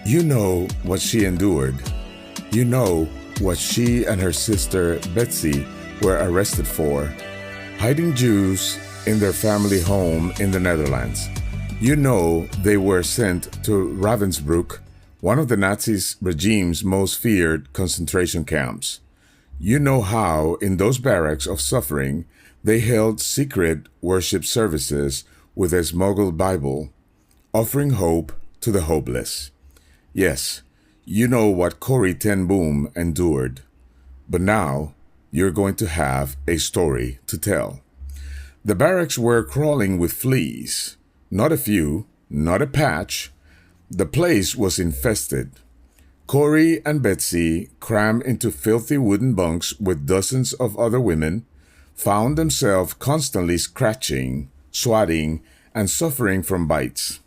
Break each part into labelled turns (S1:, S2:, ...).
S1: You know what she endured. You know what she and her sister Betsy were arrested for, hiding Jews in their family home in the Netherlands. You know they were sent to Ravensbrück, one of the Nazis' regime's most feared concentration camps. You know how, in those barracks of suffering, they held secret worship services with a smuggled Bible, offering hope to the hopeless. Yes, you know what Corrie ten Boom endured. But now, you're going to have a story to tell. The barracks were crawling with fleas. Not a few, not a patch. The place was infested. Corrie and Betsy, crammed into filthy wooden bunks with dozens of other women, found themselves constantly scratching, swatting, and suffering from bites.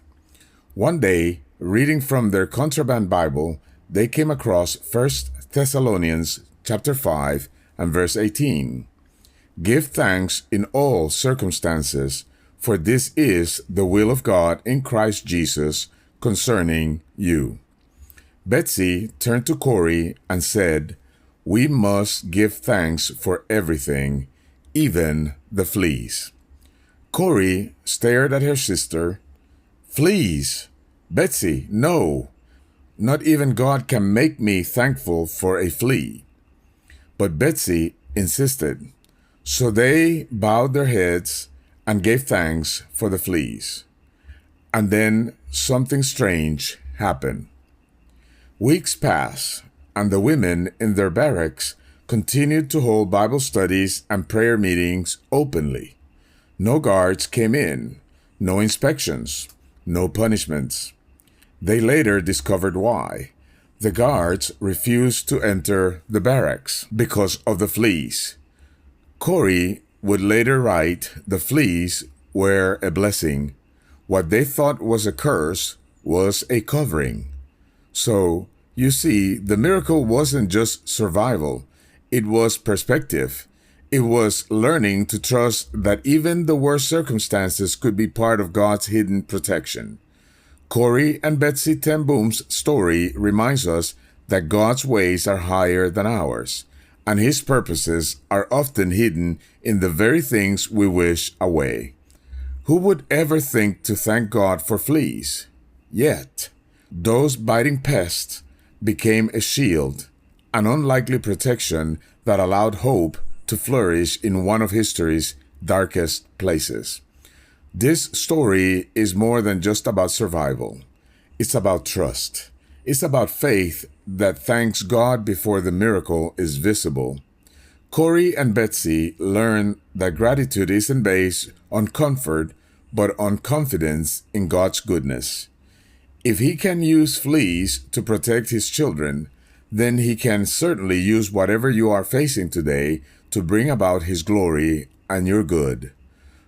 S1: One day, reading from their contraband Bible, they came across 1 Thessalonians chapter 5 and verse 18. Give thanks in all circumstances, for this is the will of God in Christ Jesus concerning you. Betsy turned to Corrie and said, We must give thanks for everything, even the fleas. Corrie stared at her sister. Fleas? Betsy, no. Not even God can make me thankful for a flea. But Betsy insisted. So they bowed their heads and gave thanks for the fleas. And then something strange happened. Weeks passed, and the women in their barracks continued to hold Bible studies and prayer meetings openly. No guards came in, no inspections, no punishments. They later discovered why. The guards refused to enter the barracks because of the fleas. Corrie would later write the fleas were a blessing. What they thought was a curse was a covering. So, you see, the miracle wasn't just survival. It was perspective. It was learning to trust that even the worst circumstances could be part of God's hidden protection. Corrie and Betsy ten Boom's story reminds us that God's ways are higher than ours, and His purposes are often hidden in the very things we wish away. Who would ever think to thank God for fleas? Yet, those biting pests became a shield, an unlikely protection that allowed hope to flourish in one of history's darkest places. This story is more than just about survival. It's about trust. It's about faith that thanks God before the miracle is visible. Corrie and Betsy learned that gratitude isn't based on comfort, but on confidence in God's goodness. If He can use fleas to protect His children, then He can certainly use whatever you are facing today to bring about His glory and your good.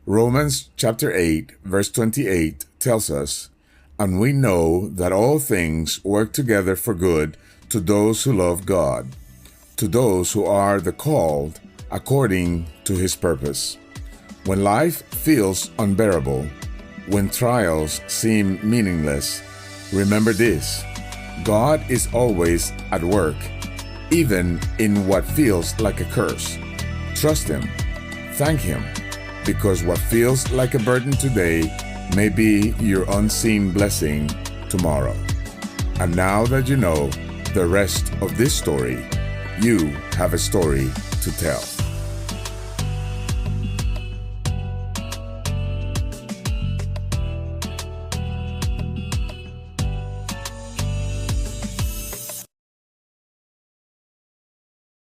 S1: Romans chapter 8, verse 28 tells us, And we know that all things work together for good to those who love God, to those who are the called according to His purpose. When life feels unbearable, when trials seem meaningless, remember this: God is always at work, even in what feels like a curse. Trust Him. Thank Him, because what feels like a burden today may be your unseen blessing tomorrow. And now that you know the rest of this story, you have a story to tell.